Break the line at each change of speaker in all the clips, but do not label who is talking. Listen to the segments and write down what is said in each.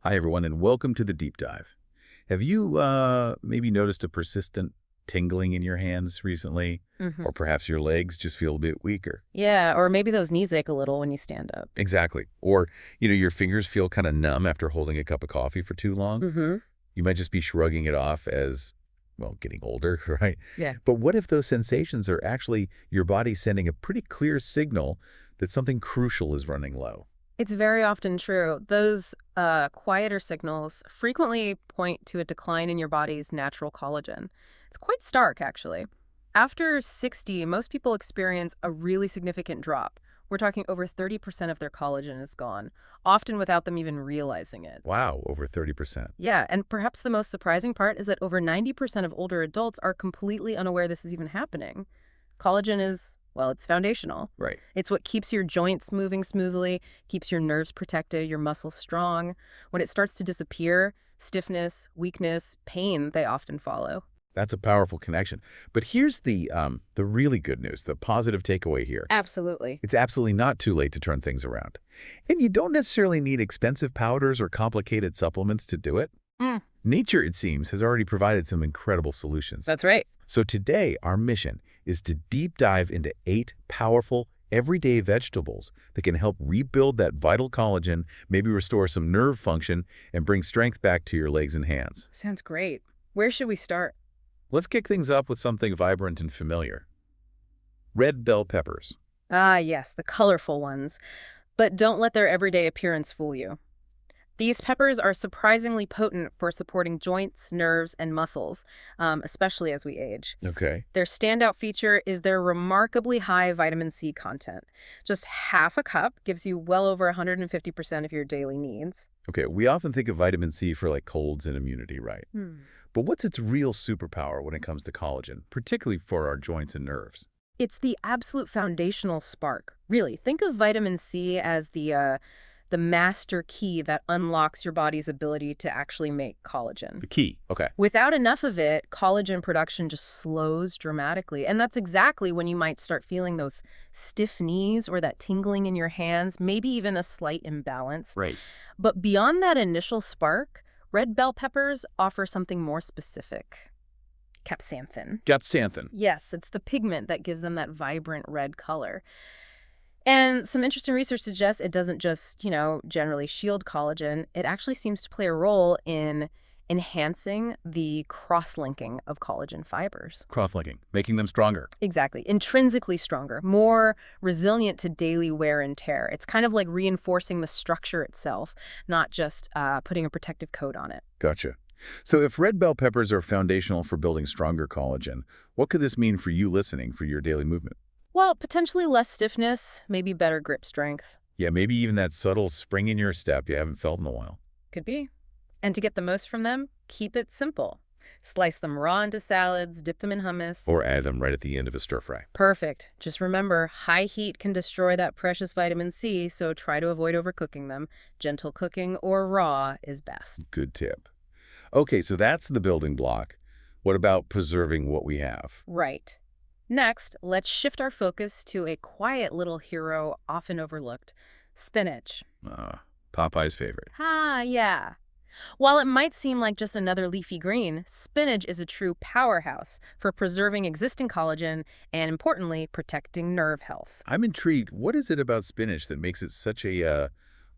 Hi, everyone, and welcome to the deep dive. Have you maybe noticed a persistent tingling in your hands recently?
hmm
Or perhaps your legs just feel a bit weaker?
Yeah, or maybe those knees ache a little when you stand up.
Exactly. Or, your fingers feel kind of numb after holding a cup of coffee for too long?
hmm
You might just be shrugging it off as, well, getting older, right?
Yeah.
But what if those sensations are actually your body sending a pretty clear signal that something crucial is running low?
It's very often true. Those quieter signals frequently point to a decline in your body's natural collagen. It's quite stark, actually. After 60, most people experience a really significant drop. We're talking over 30% of their collagen is gone, often without them even realizing it.
Wow, over 30%.
Yeah, and perhaps the most surprising part is that over 90% of older adults are completely unaware this is even happening. Collagen is, well, it's foundational.
Right.
It's what keeps your joints moving smoothly, keeps your nerves protected, your muscles strong. When it starts to disappear, stiffness, weakness, pain, they often follow.
That's a powerful connection. But here's the really good news, the positive takeaway here.
Absolutely.
It's absolutely not too late to turn things around. And you don't necessarily need expensive powders or complicated supplements to do it.
Mm,
Nature, it seems, has already provided some incredible solutions.
that's right.
So today, our mission is to deep dive into 8 powerful, everyday vegetables that can help rebuild that vital collagen, maybe restore some nerve function, and bring strength back to your legs and hands.
Sounds great. Where should we start?
Let's kick things up with something vibrant and familiar. Red bell peppers.
Ah, yes, the colorful ones. But don't let their everyday appearance fool you. These peppers are surprisingly potent for supporting joints, nerves, and muscles, especially as we age.
Okay.
Their standout feature is their remarkably high vitamin C content. Just half a cup gives you well over 150% of your daily needs.
Okay, we often think of vitamin C for like colds and immunity, right? But what's its real superpower when it comes to collagen, particularly for our joints and nerves?
It's the absolute foundational spark. Really, think of vitamin C as the master key that unlocks your body's ability to actually make collagen.
The key. Okay.
Without enough of it, collagen production just slows dramatically. And that's exactly when you might start feeling those stiff knees or that tingling in your hands, maybe even a slight imbalance.
Right.
But beyond that initial spark, red bell peppers offer something more specific. Capsanthin.
Capsanthin.
Yes, it's the pigment that gives them that vibrant red color. And some interesting research suggests it doesn't just, generally shield collagen. It actually seems to play a role in enhancing the cross-linking of collagen fibers.
Cross-linking, making them stronger.
Exactly. Intrinsically stronger, more resilient to daily wear and tear. It's kind of like reinforcing the structure itself, not just putting a protective coat on it.
Gotcha. So if red bell peppers are foundational for building stronger collagen, what could this mean for you listening for your daily movement?
Well, potentially less stiffness, maybe better grip strength.
Yeah, maybe even that subtle spring in your step you haven't felt in a while.
Could be. And to get the most from them, keep it simple. Slice them raw into salads, dip them in hummus.
Or add them right at the end of a stir fry.
Perfect. Just remember, high heat can destroy that precious vitamin C, so try to avoid overcooking them. Gentle cooking or raw is best.
Good tip. Okay, so that's the building block. What about preserving what we have?
Right. Next, let's shift our focus to a quiet little hero often overlooked, spinach.
Popeye's favorite.
Ah, yeah. While it might seem like just another leafy green, spinach is a true powerhouse for preserving existing collagen and, importantly, protecting nerve health.
I'm intrigued. What is it about spinach that makes it such a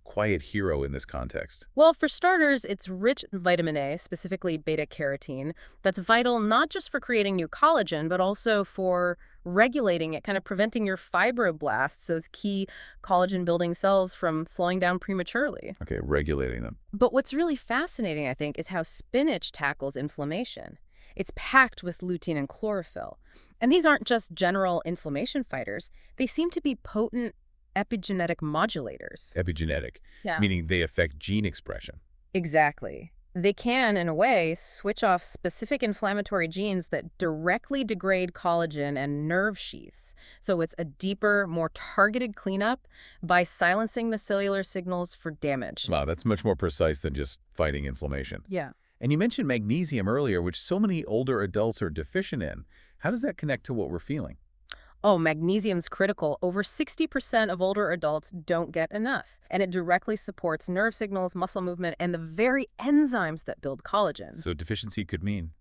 quiet hero in this context?
Well, for starters, it's rich in vitamin A, specifically beta-carotene, that's vital not just for creating new collagen, but also for regulating it, kind of preventing your fibroblasts, those key collagen-building cells, from slowing down prematurely.
Okay, regulating them.
But what's really fascinating, I think, is how spinach tackles inflammation. It's packed with lutein and chlorophyll. And these aren't just general inflammation fighters. They seem to be potent epigenetic modulators.
Epigenetic,
Yeah.
meaning they affect gene expression.
Exactly. They can, in a way, switch off specific inflammatory genes that directly degrade collagen and nerve sheaths. So it's a deeper, more targeted cleanup by silencing the cellular signals for damage.
Wow, that's much more precise than just fighting inflammation.
Yeah.
And you mentioned magnesium earlier, which so many older adults are deficient in. How does that connect to what we're feeling?
Oh, magnesium's critical. Over 60% of older adults don't get enough, and it directly supports nerve signals, muscle movement, and the very enzymes that build collagen.
So deficiency could mean.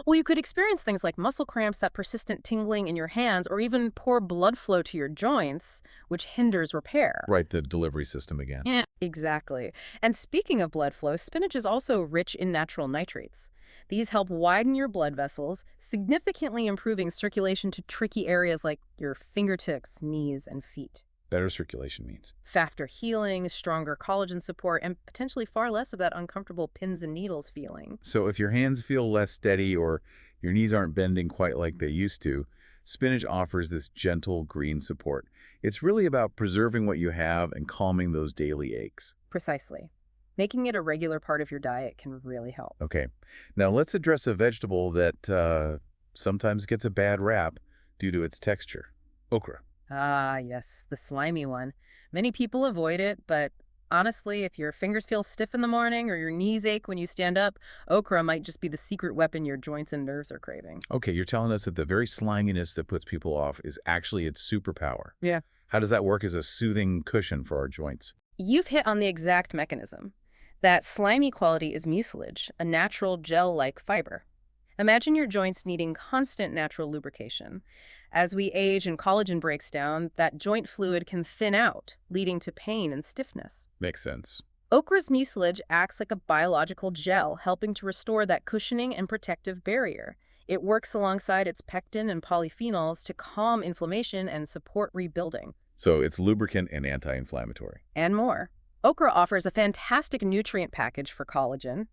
Well, you could experience things like muscle cramps, that persistent tingling in your hands, or even poor blood flow to your joints, which hinders repair.
Right, the delivery system again.
Yeah, exactly. And speaking of blood flow, spinach is also rich in natural nitrates. These help widen your blood vessels, significantly improving circulation to tricky areas like your fingertips, knees, and feet.
Better circulation means.
Faster healing, stronger collagen support, and potentially far less of that uncomfortable pins and needles feeling.
So if your hands feel less steady or your knees aren't bending quite like they used to, spinach offers this gentle green support. It's really about preserving what you have and calming those daily aches.
Precisely. Making it a regular part of your diet can really help.
Okay, now let's address a vegetable that sometimes gets a bad rap due to its texture. Okra.
Ah, yes, the slimy one. Many people avoid it, but honestly, if your fingers feel stiff in the morning or your knees ache when you stand up, okra might just be the secret weapon your joints and nerves are craving.
Okay, you're telling us that the very sliminess that puts people off is actually its superpower.
Yeah.
How does that work as a soothing cushion for our joints?
You've hit on the exact mechanism. That slimy quality is mucilage, a natural gel-like fiber. Imagine your joints needing constant natural lubrication. As we age and collagen breaks down, that joint fluid can thin out, leading to pain and stiffness.
Makes sense.
Okra's mucilage acts like a biological gel, helping to restore that cushioning and protective barrier. It works alongside its pectin and polyphenols to calm inflammation and support rebuilding.
So it's lubricant and anti-inflammatory.
And more. Okra offers a fantastic nutrient package for collagen.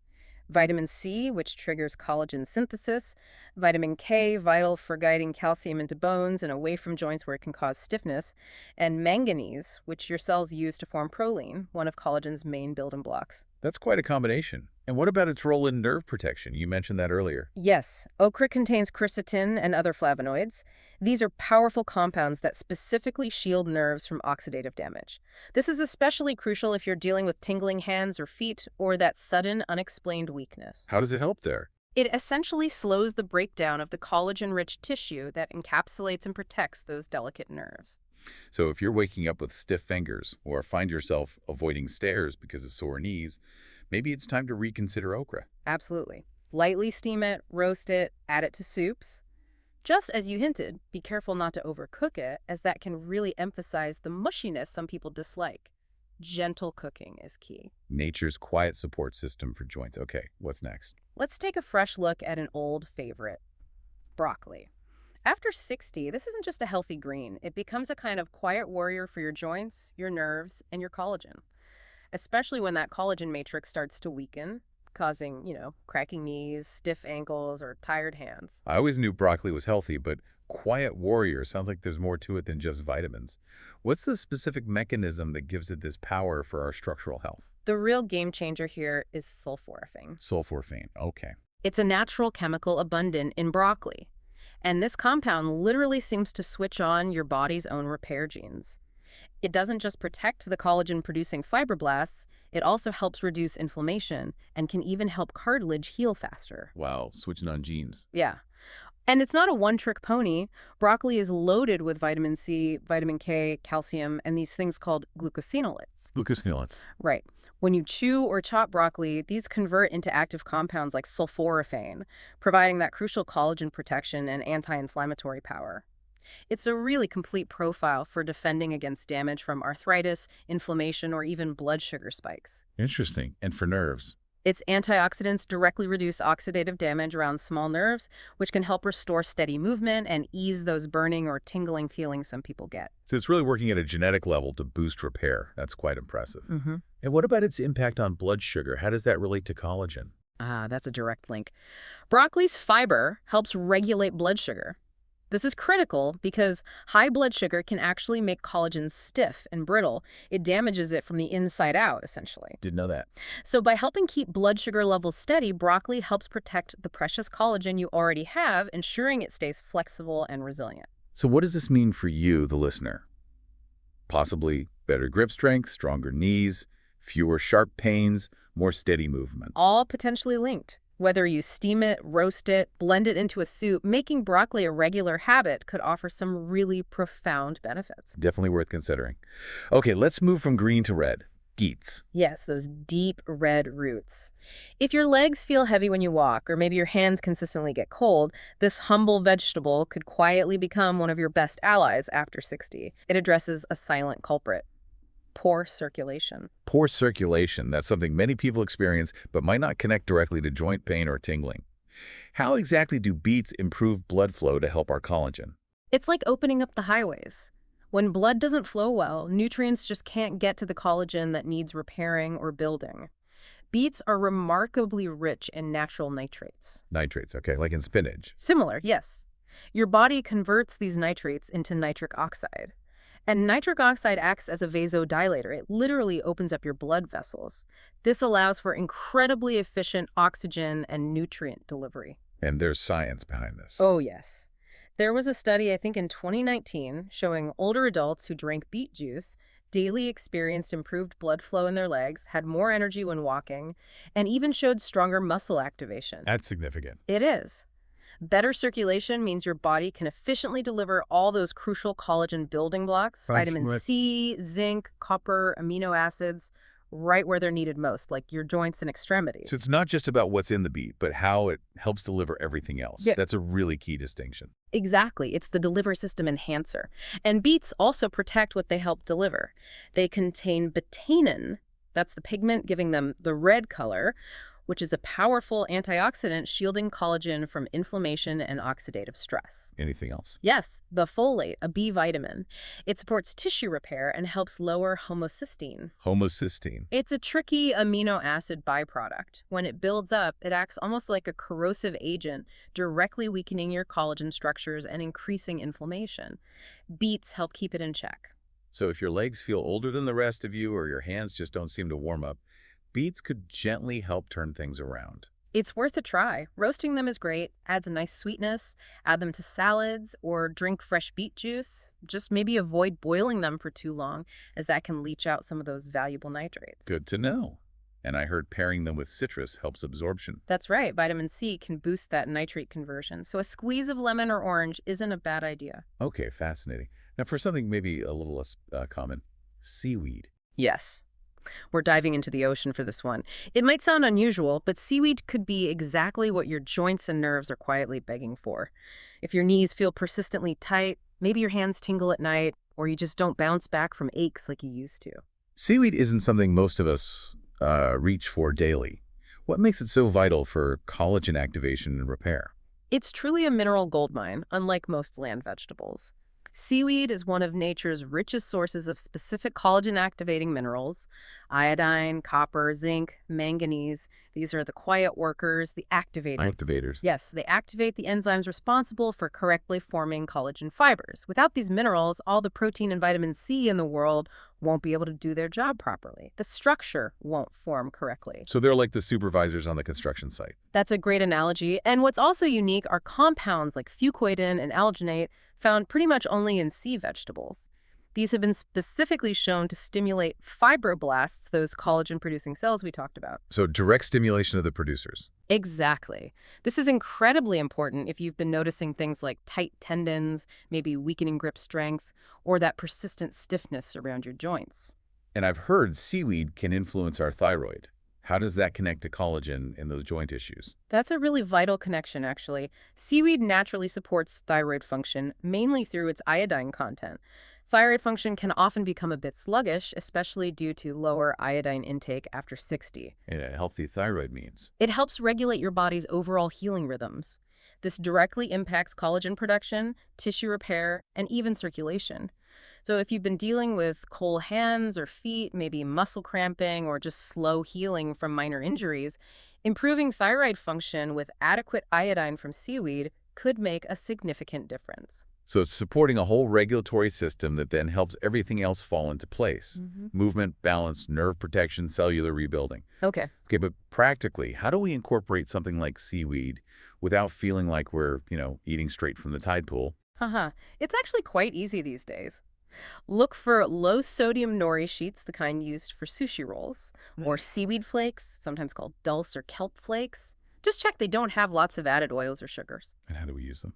Vitamin C, which triggers collagen synthesis. Vitamin K, vital for guiding calcium into bones and away from joints where it can cause stiffness. And manganese, which your cells use to form proline, one of collagen's main building blocks.
That's quite a combination. And what about its role in nerve protection? You mentioned that earlier.
Yes, okra contains quercetin and other flavonoids. These are powerful compounds that specifically shield nerves from oxidative damage. This is especially crucial if you're dealing with tingling hands or feet or that sudden, unexplained weakness.
How does it help there?
It essentially slows the breakdown of the collagen-rich tissue that encapsulates and protects those delicate nerves.
So if you're waking up with stiff fingers or find yourself avoiding stairs because of sore knees, maybe it's time to reconsider okra.
Absolutely. Lightly steam it, roast it, add it to soups. Just as you hinted, be careful not to overcook it, as that can really emphasize the mushiness some people dislike. Gentle cooking is key.
Nature's quiet support system for joints. Okay, what's next?
Let's take a fresh look at an old favorite, broccoli. After 60, this isn't just a healthy green. It becomes a kind of quiet warrior for your joints, your nerves, and your collagen. Especially when that collagen matrix starts to weaken, causing, cracking knees, stiff ankles, or tired hands.
I always knew broccoli was healthy, but quiet warrior sounds like there's more to it than just vitamins. What's the specific mechanism that gives it this power for our structural health?
The real game changer here is sulforaphane.
Sulforaphane, okay.
It's a natural chemical abundant in broccoli. And this compound literally seems to switch on your body's own repair genes. It doesn't just protect the collagen-producing fibroblasts, it also helps reduce inflammation and can even help cartilage heal faster.
Wow, switching on genes.
Yeah. And it's not a one-trick pony. Broccoli is loaded with vitamin C, vitamin K, calcium, and these things called glucosinolates.
Glucosinolates.
Right. When you chew or chop broccoli, these convert into active compounds like sulforaphane, providing that crucial collagen protection and anti-inflammatory power. It's a really complete profile for defending against damage from arthritis, inflammation, or even blood sugar spikes.
Interesting. And for nerves?
Its antioxidants directly reduce oxidative damage around small nerves, which can help restore steady movement and ease those burning or tingling feelings some people get.
So it's really working at a genetic level to boost repair. That's quite impressive.
Mm-hmm.
And what about its impact on blood sugar? How does that relate to collagen?
Ah, that's a direct link. Broccoli's fiber helps regulate blood sugar. This is critical because high blood sugar can actually make collagen stiff and brittle. It damages it from the inside out, essentially.
Didn't know that.
So by helping keep blood sugar levels steady, broccoli helps protect the precious collagen you already have, ensuring it stays flexible and resilient.
So what does this mean for you, the listener? Possibly better grip strength, stronger knees, fewer sharp pains, more steady movement.
All potentially linked. Whether you steam it, roast it, blend it into a soup, making broccoli a regular habit could offer some really profound benefits.
Definitely worth considering. Okay, let's move from green to red. Beets.
Yes, those deep red roots. If your legs feel heavy when you walk, or maybe your hands consistently get cold, this humble vegetable could quietly become one of your best allies after 60. It addresses a silent culprit: poor circulation.
Poor circulation. That's something many people experience, but might not connect directly to joint pain or tingling. How exactly do beets improve blood flow to help our collagen?
It's like opening up the highways. When blood doesn't flow well, nutrients just can't get to the collagen that needs repairing or building. Beets are remarkably rich in natural nitrates.
Nitrates, okay, like in spinach.
Similar, yes. Your body converts these nitrates into nitric oxide. And nitric oxide acts as a vasodilator. It literally opens up your blood vessels. This allows for incredibly efficient oxygen and nutrient delivery.
And there's science behind this.
Oh, yes. There was a study, I think in 2019, showing older adults who drank beet juice daily experienced improved blood flow in their legs, had more energy when walking, and even showed stronger muscle activation.
That's significant.
It is. Better circulation means your body can efficiently deliver all those crucial collagen building blocks, vitamin C, zinc, copper, amino acids, right where they're needed most, like your joints and extremities.
So it's not just about what's in the beet, but how it helps deliver everything else.
Yeah.
That's a really key distinction.
Exactly. It's the delivery system enhancer. And beets also protect what they help deliver. They contain betainin, that's the pigment giving them the red color, which is a powerful antioxidant shielding collagen from inflammation and oxidative stress.
Anything else?
Yes, the folate, a B vitamin. It supports tissue repair and helps lower homocysteine.
Homocysteine.
It's a tricky amino acid byproduct. When it builds up, it acts almost like a corrosive agent, directly weakening your collagen structures and increasing inflammation. Beets help keep it in check.
So if your legs feel older than the rest of you or your hands just don't seem to warm up, beets could gently help turn things around.
It's worth a try. Roasting them is great, adds a nice sweetness. Add them to salads or drink fresh beet juice. Just maybe avoid boiling them for too long, as that can leach out some of those valuable nitrates.
Good to know. And I heard pairing them with citrus helps absorption.
That's right. Vitamin C can boost that nitrate conversion, so a squeeze of lemon or orange isn't a bad idea.
Okay, fascinating. Now for something maybe a little less common, seaweed.
Yes. We're diving into the ocean for this one. It might sound unusual, but seaweed could be exactly what your joints and nerves are quietly begging for. If your knees feel persistently tight, maybe your hands tingle at night, or you just don't bounce back from aches like you used to.
Seaweed isn't something most of us reach for daily. What makes it so vital for collagen activation and repair?
It's truly a mineral goldmine, unlike most land vegetables. Seaweed is one of nature's richest sources of specific collagen-activating minerals: iodine, copper, zinc, manganese. These are the quiet workers, the activators.
Activators.
Yes, they activate the enzymes responsible for correctly forming collagen fibers. Without these minerals, all the protein and vitamin C in the world won't be able to do their job properly. The structure won't form correctly.
So they're like the supervisors on the construction site.
That's a great analogy. And what's also unique are compounds like fucoidan and alginate, found pretty much only in sea vegetables. These have been specifically shown to stimulate fibroblasts, those collagen-producing cells we talked about.
So direct stimulation of the producers.
Exactly. This is incredibly important if you've been noticing things like tight tendons, maybe weakening grip strength, or that persistent stiffness around your joints.
And I've heard seaweed can influence our thyroid. How does that connect to collagen in those joint issues?
That's a really vital connection, actually. Seaweed naturally supports thyroid function, mainly through its iodine content. Thyroid function can often become a bit sluggish, especially due to lower iodine intake after 60.
And a healthy thyroid means?
It helps regulate your body's overall healing rhythms. This directly impacts collagen production, tissue repair, and even circulation. So if you've been dealing with cold hands or feet, maybe muscle cramping, or just slow healing from minor injuries, improving thyroid function with adequate iodine from seaweed could make a significant difference.
So it's supporting a whole regulatory system that then helps everything else fall into place. Movement, balance, nerve protection, cellular rebuilding.
Okay.
Okay, but practically, how do we incorporate something like seaweed without feeling like we're, eating straight from the tide pool?
It's actually quite easy these days. Look for low-sodium nori sheets, the kind used for sushi rolls, or seaweed flakes, sometimes called dulse or kelp flakes. Just check they don't have lots of added oils or sugars.
And how do we use them?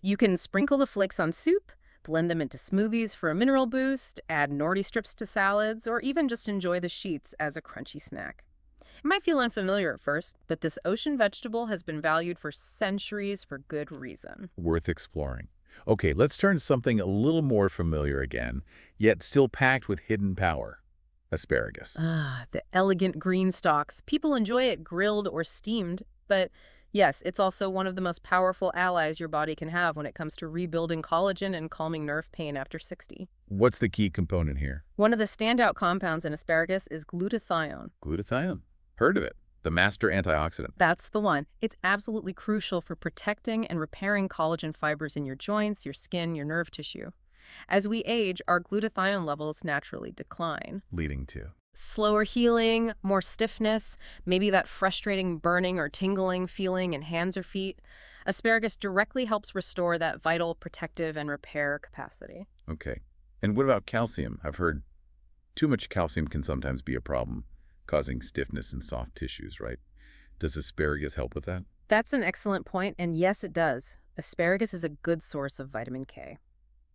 You can sprinkle the flakes on soup, blend them into smoothies for a mineral boost, add nori strips to salads, or even just enjoy the sheets as a crunchy snack. It might feel unfamiliar at first, but this ocean vegetable has been valued for centuries for good reason.
Worth exploring. Okay, let's turn to something a little more familiar again, yet still packed with hidden power. Asparagus.
Ah, the elegant green stalks. People enjoy it grilled or steamed, but yes, it's also one of the most powerful allies your body can have when it comes to rebuilding collagen and calming nerve pain after 60.
What's the key component here?
One of the standout compounds in asparagus is glutathione.
Glutathione. Heard of it. The master antioxidant.
That's the one. It's absolutely crucial for protecting and repairing collagen fibers in your joints, your skin, your nerve tissue. As we age, our glutathione levels naturally decline.
Leading to.
Slower healing, more stiffness, maybe that frustrating burning or tingling feeling in hands or feet. Asparagus directly helps restore that vital protective and repair capacity.
Okay. And what about calcium? I've heard too much calcium can sometimes be a problem, causing stiffness in soft tissues, right? Does asparagus help with that?
That's an excellent point, and yes, it does. Asparagus is a good source of vitamin K.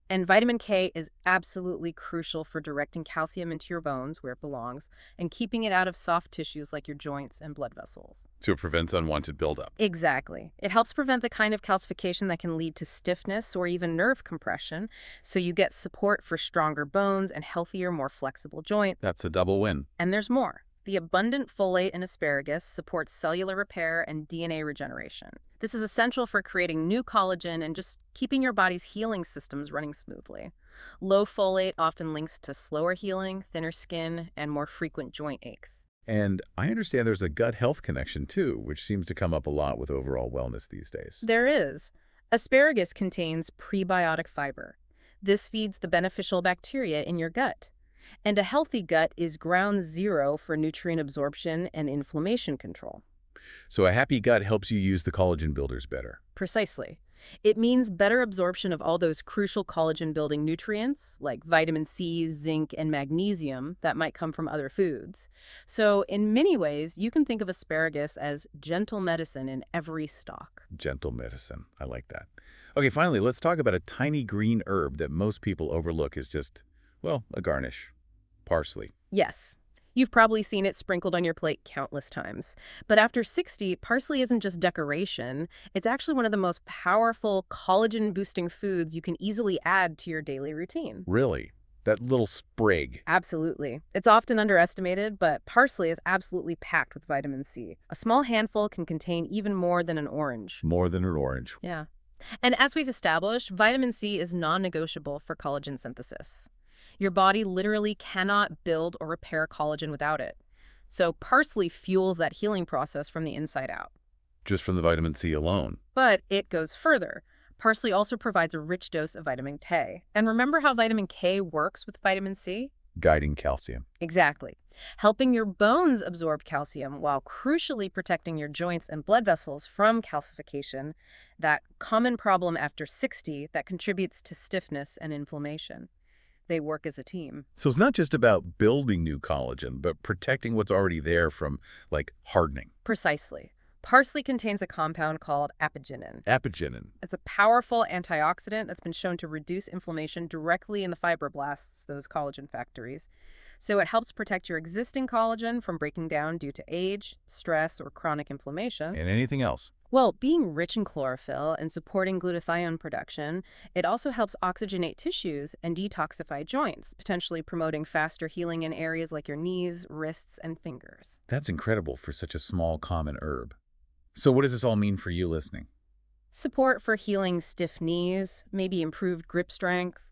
And vitamin K is absolutely crucial for directing calcium into your bones, where it belongs, and keeping it out of soft tissues like your joints and blood vessels.
So it prevents unwanted buildup.
Exactly. It helps prevent the kind of calcification that can lead to stiffness or even nerve compression, so you get support for stronger bones and healthier, more flexible joints.
That's a double win.
And there's more. The abundant folate in asparagus supports cellular repair and DNA regeneration. This is essential for creating new collagen and just keeping your body's healing systems running smoothly. Low folate often links to slower healing, thinner skin, and more frequent joint aches.
And I understand there's a gut health connection too, which seems to come up a lot with overall wellness these days.
There is. Asparagus contains prebiotic fiber. This feeds the beneficial bacteria in your gut. And a healthy gut is ground zero for nutrient absorption and inflammation control.
So a happy gut helps you use the collagen builders better.
Precisely. It means better absorption of all those crucial collagen-building nutrients, like vitamin C, zinc, and magnesium, that might come from other foods. So in many ways, you can think of asparagus as gentle medicine in every stalk.
Gentle medicine. I like that. Okay, finally, let's talk about a tiny green herb that most people overlook as just, well, a garnish. Parsley.
Yes. You've probably seen it sprinkled on your plate countless times. But after 60, parsley isn't just decoration. It's actually one of the most powerful collagen-boosting foods you can easily add to your daily routine.
Really? That little sprig.
Absolutely. It's often underestimated, but parsley is absolutely packed with vitamin C. A small handful can contain even more than an orange.
More than an orange.
Yeah. And as we've established, vitamin C is non-negotiable for collagen synthesis. Your body literally cannot build or repair collagen without it. So parsley fuels that healing process from the inside out.
Just from the vitamin C alone.
But it goes further. Parsley also provides a rich dose of vitamin K. And remember how vitamin K works with vitamin C?
Guiding calcium.
Exactly. Helping your bones absorb calcium while crucially protecting your joints and blood vessels from calcification, that common problem after 60 that contributes to stiffness and inflammation. They work as a team.
So it's not just about building new collagen, but protecting what's already there from, like, hardening.
Precisely. Parsley contains a compound called apigenin.
Apigenin.
It's a powerful antioxidant that's been shown to reduce inflammation directly in the fibroblasts, those collagen factories. So it helps protect your existing collagen from breaking down due to age, stress, or chronic inflammation.
And anything else?
Well, being rich in chlorophyll and supporting glutathione production, it also helps oxygenate tissues and detoxify joints, potentially promoting faster healing in areas like your knees, wrists, and fingers.
That's incredible for such a small, common herb. So what does this all mean for you listening?
Support for healing stiff knees, maybe improved grip strength,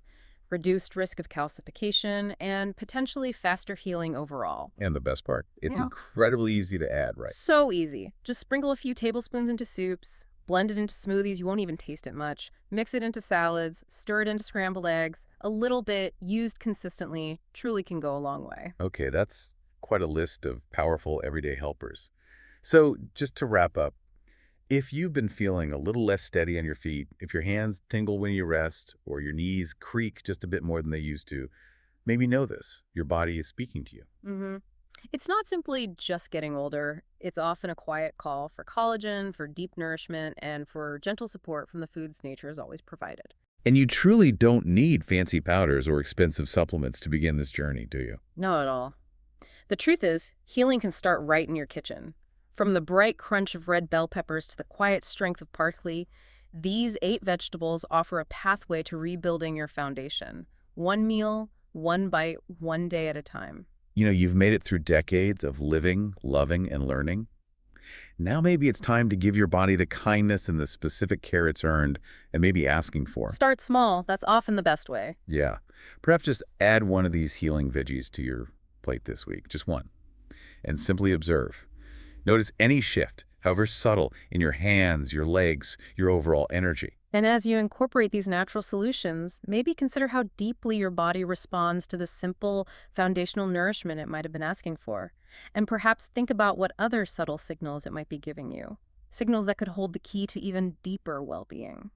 reduced risk of calcification, and potentially faster healing overall.
And the best part, it's
Yeah.
incredibly easy to add, right?
So easy. Just sprinkle a few tablespoons into soups, blend it into smoothies, you won't even taste it much, mix it into salads, stir it into scrambled eggs. A little bit, used consistently, truly can go a long way.
Okay, that's quite a list of powerful everyday helpers. So just to wrap up, if you've been feeling a little less steady on your feet, if your hands tingle when you rest, or your knees creak just a bit more than they used to, maybe know this. Your body is speaking to you.
It's not simply just getting older. It's often a quiet call for collagen, for deep nourishment, and for gentle support from the foods nature has always provided.
And you truly don't need fancy powders or expensive supplements to begin this journey, do you?
Not at all. The truth is, healing can start right in your kitchen. From the bright crunch of red bell peppers to the quiet strength of parsley, these 8 vegetables offer a pathway to rebuilding your foundation. One meal, one bite, one day at a time.
You've made it through decades of living, loving, and learning. Now maybe it's time to give your body the kindness and the specific care it's earned and maybe asking for.
Start small. That's often the best way.
Yeah. Perhaps just add one of these healing veggies to your plate this week, just one, and simply observe. Notice any shift, however subtle, in your hands, your legs, your overall energy.
And as you incorporate these natural solutions, maybe consider how deeply your body responds to the simple foundational nourishment it might have been asking for. And perhaps think about what other subtle signals it might be giving you. Signals that could hold the key to even deeper well-being.